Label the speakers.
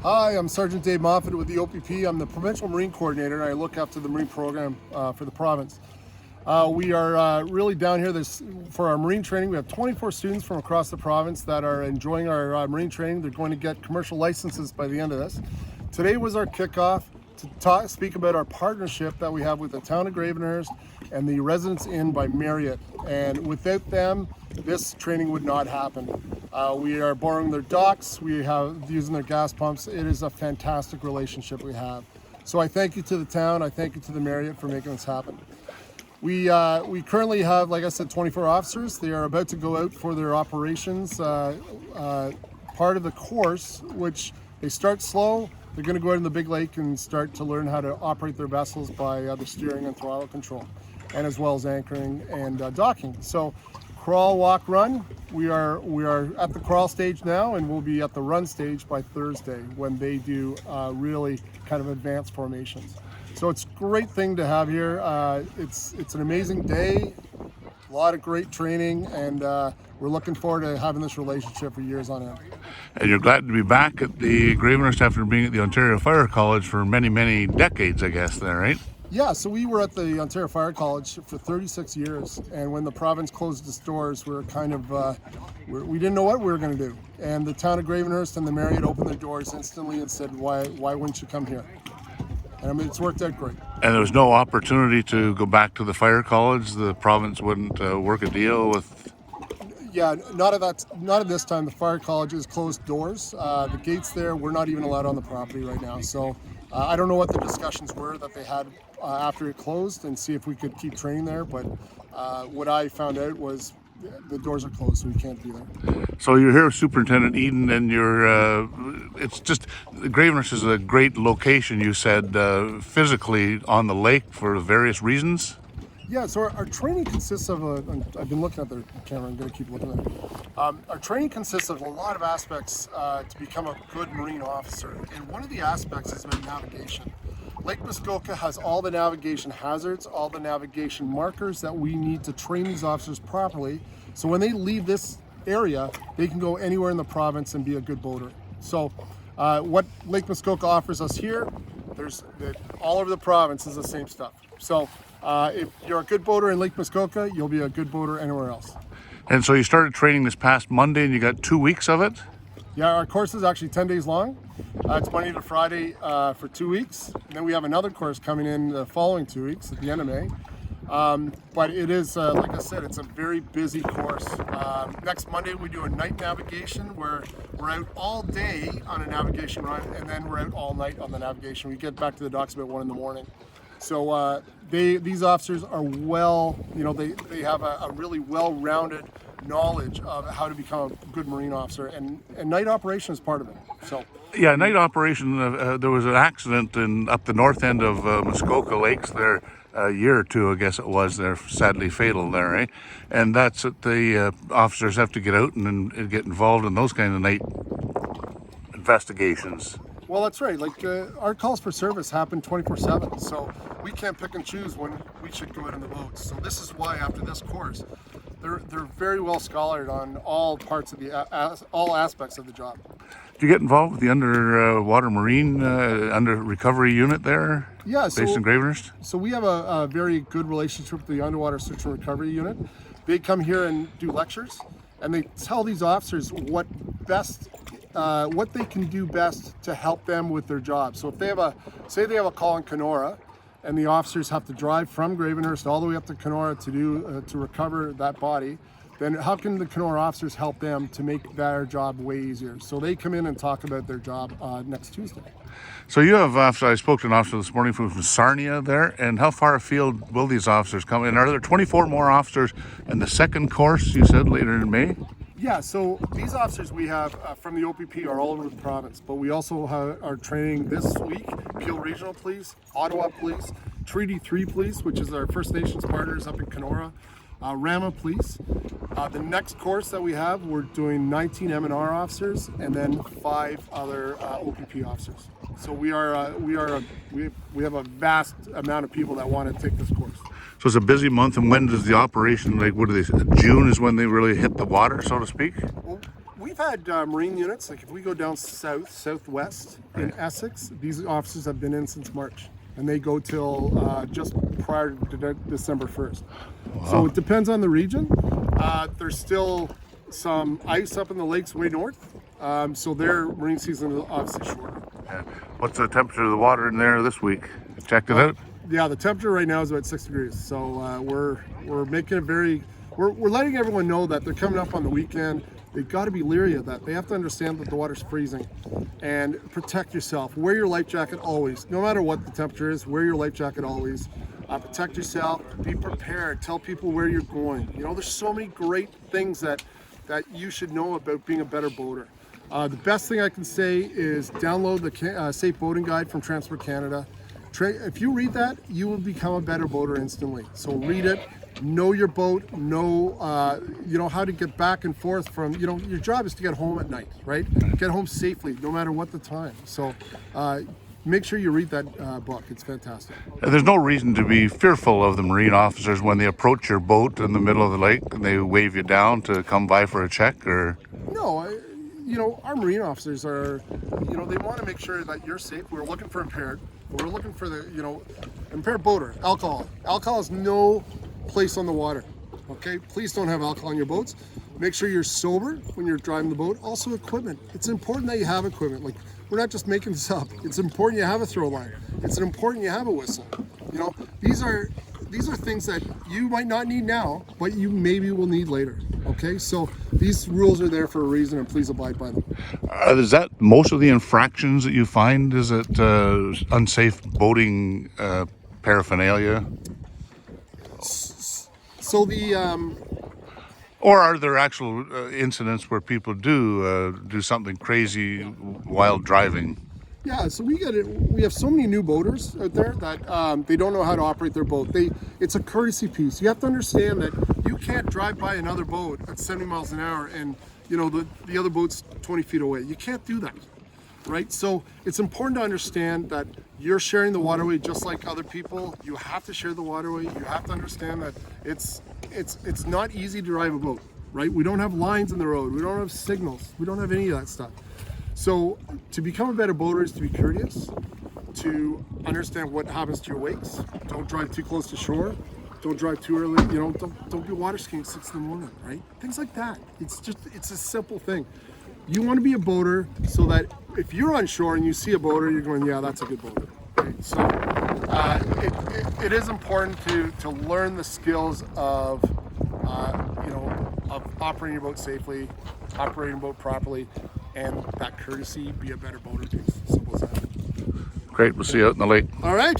Speaker 1: Hi, I'm Sergeant Dave Moffatt with the OPP. I'm the Provincial Marine Coordinator, and I look after the Marine program for the province. We are really down here for our Marine training. We have 24 students from across the province that are enjoying our Marine training. They're going to get commercial licenses by the end of this. Today was our kickoff to speak about our partnership that we have with the town of Gravenhurst and the Residence Inn by Marriott. And without them, this training would not happen. We are borrowing their docks, we have using their gas pumps. It is a fantastic relationship we have. So I thank you to the town, I thank you to the Marriott for making this happen. We currently have, like I said, 24 officers. They are about to go out for their operations. Part of the course, which they start slow, they're going to go out in the big lake and start to learn how to operate their vessels by the steering and throttle control, and as well as anchoring and docking. So crawl, walk, run. We are at the crawl stage now, and we'll be at the run stage by Thursday when they do really kind of advanced formations. So it's a great thing to have here. It's an amazing day, a lot of great training, and we're looking forward to having this relationship for years on end.
Speaker 2: And you're glad to be back at the Gravenhurst after being at the Ontario Fire College for many, many decades, I guess, there, right?
Speaker 1: Yeah, so we were at the Ontario Fire College for 36 years, and when the province closed its doors, we were kind of, we didn't know what we were going to do. And the town of Gravenhurst and the Marriott opened their doors instantly and said, why wouldn't you come here? And I mean, it's worked out great.
Speaker 2: And there was no opportunity to go back to the fire college? The province wouldn't work a deal with...
Speaker 1: Yeah, not at this time. The fire college has closed doors. The gates there, we're not even allowed on the property right now. So I don't know what the discussions were that they had after it closed and see if we could keep training there. But what I found out was the doors are closed, so we can't be there.
Speaker 2: So you're here with Superintendent Eden, and it's just, Gravenhurst is a great location, you said, physically on the lake for various reasons?
Speaker 1: Yeah, so our training consists of I've been looking at the camera, I'm going to keep looking at it. Our training consists of a lot of aspects to become a good Marine officer, and one of the aspects is about navigation. Lake Muskoka has all the navigation hazards, all the navigation markers that we need to train these officers properly, so when they leave this area, they can go anywhere in the province and be a good boater. So what Lake Muskoka offers us here, all over the province is the same stuff. So if you're a good boater in Lake Muskoka, you'll be a good boater anywhere else.
Speaker 2: And so you started training this past Monday, and you got 2 weeks of it?
Speaker 1: Yeah, our course is actually 10 days long. It's Monday to Friday for 2 weeks. And then we have another course coming in the following 2 weeks at the end of May. But it is, like I said, it's a very busy course. Next Monday we do a night navigation where we're out all day on a navigation run, and then we're out all night on the navigation. We get back to the docks about 1 in the morning. So these officers are they have a really well-rounded knowledge of how to become a good Marine officer, and night operation is part of it. So
Speaker 2: yeah, night operation, there was an accident up the north end of Muskoka Lakes there a year or two, I guess it was, there, sadly fatal there, eh? And that's what the officers have to get out and get involved in those kind of night investigations.
Speaker 1: Well, that's right. Like our calls for service happen 24/7, so we can't pick and choose when we should go out in the boats. So this is why, after this course, they're very well scholared on all parts of all aspects of the job.
Speaker 2: Do you get involved with the underwater marine under recovery unit there?
Speaker 1: Yeah,
Speaker 2: based in Gravenhurst? So
Speaker 1: we have a very good relationship with the underwater search and recovery unit. They come here and do lectures, and they tell these officers what they can do best to help them with their job. So if they have say they have a call in Kenora, and the officers have to drive from Gravenhurst all the way up to Kenora to recover that body, then how can the Kenora officers help them to make their job way easier? So they come in and talk about their job next Tuesday.
Speaker 2: So you have I spoke to an officer this morning from Sarnia there, and how far afield will these officers come? And are there 24 more officers in the second course, you said, later in May?
Speaker 1: Yeah, so these officers we have from the OPP are all over the province, but we also are training this week Peel Regional Police, Ottawa Police, Treaty 3 Police, which is our First Nations partners up in Kenora, Rama Police. The next course that we have, we're doing 19 M&R officers and then 5 other OPP officers. So we have a vast amount of people that want to take this course.
Speaker 2: So it's a busy month, and when does the operation, like, what do they say, June is when they really hit the water, so to speak?
Speaker 1: Well, we we've had Marine units, like if we go down southwest in Essex, these officers have been in since March, and they go till just prior to December 1st. Wow. So it depends on the region. There's still some ice up in the lakes way north, so their marine season is obviously shorter.
Speaker 2: Yeah. What's the temperature of the water in there this week? Checked it out?
Speaker 1: Yeah, the temperature right now is about 6 degrees. So we're making it very, we're letting everyone know that they're coming up on the weekend. They've got to be leery of that. They have to understand that the water's freezing, and protect yourself. Wear your life jacket always. No matter what the temperature is, wear your life jacket always. Protect yourself, be prepared, tell people where you're going. You know, there's so many great things that you should know about being a better boater. The best thing I can say is download the Safe Boating Guide from Transport Canada. If you read that, you will become a better boater instantly. So read it, know your boat, know you know how to get back and forth from, you know, your job is to get home at night, right? Get home safely, no matter what the time. So make sure you read that book. It's fantastic.
Speaker 2: There's no reason to be fearful of the Marine officers when they approach your boat in the middle of the lake and they wave you down to come by for a check, or?
Speaker 1: No, you know, our Marine officers are, you know, they want to make sure that you're safe. We're looking for impaired. We're looking for the, you know, impaired boater. Alcohol. Alcohol has no place on the water. Okay? Please don't have alcohol on your boats. Make sure you're sober when you're driving the boat. Also equipment. It's important that you have equipment. Like, we're not just making this up. It's important you have a throw line. It's important you have a whistle. You know, these are things that you might not need now, but you maybe will need later. Okay, so these rules are there for a reason, and please abide by them.
Speaker 2: Is that most of the infractions that you find? Is it unsafe boating paraphernalia?
Speaker 1: So the
Speaker 2: or are there actual incidents where people do something crazy while driving?
Speaker 1: Yeah, so we have so many new boaters out there that they don't know how to operate their boat. It's a courtesy piece. You have to understand that you can't drive by another boat at 70 miles an hour and, you know, the other boat's 20 feet away. You can't do that, right? So it's important to understand that you're sharing the waterway just like other people. You have to share the waterway. You have to understand that it's not easy to drive a boat, right? We don't have lines in the road. We don't have signals. We don't have any of that stuff. So to become a better boater is to be courteous, to understand what happens to your wakes. Don't drive too close to shore. Don't drive too early. You know, don't be water skiing at 6 in the morning, right? Things like that. It's a simple thing. You want to be a boater so that if you're on shore and you see a boater, you're going, yeah, that's a good boater. Right? So it is important to learn the skills of you know, of operating your boat safely, operating a boat properly, and that courtesy, be a better boater too. Simple as that.
Speaker 2: Great, we'll see you out in the lake.
Speaker 1: All right.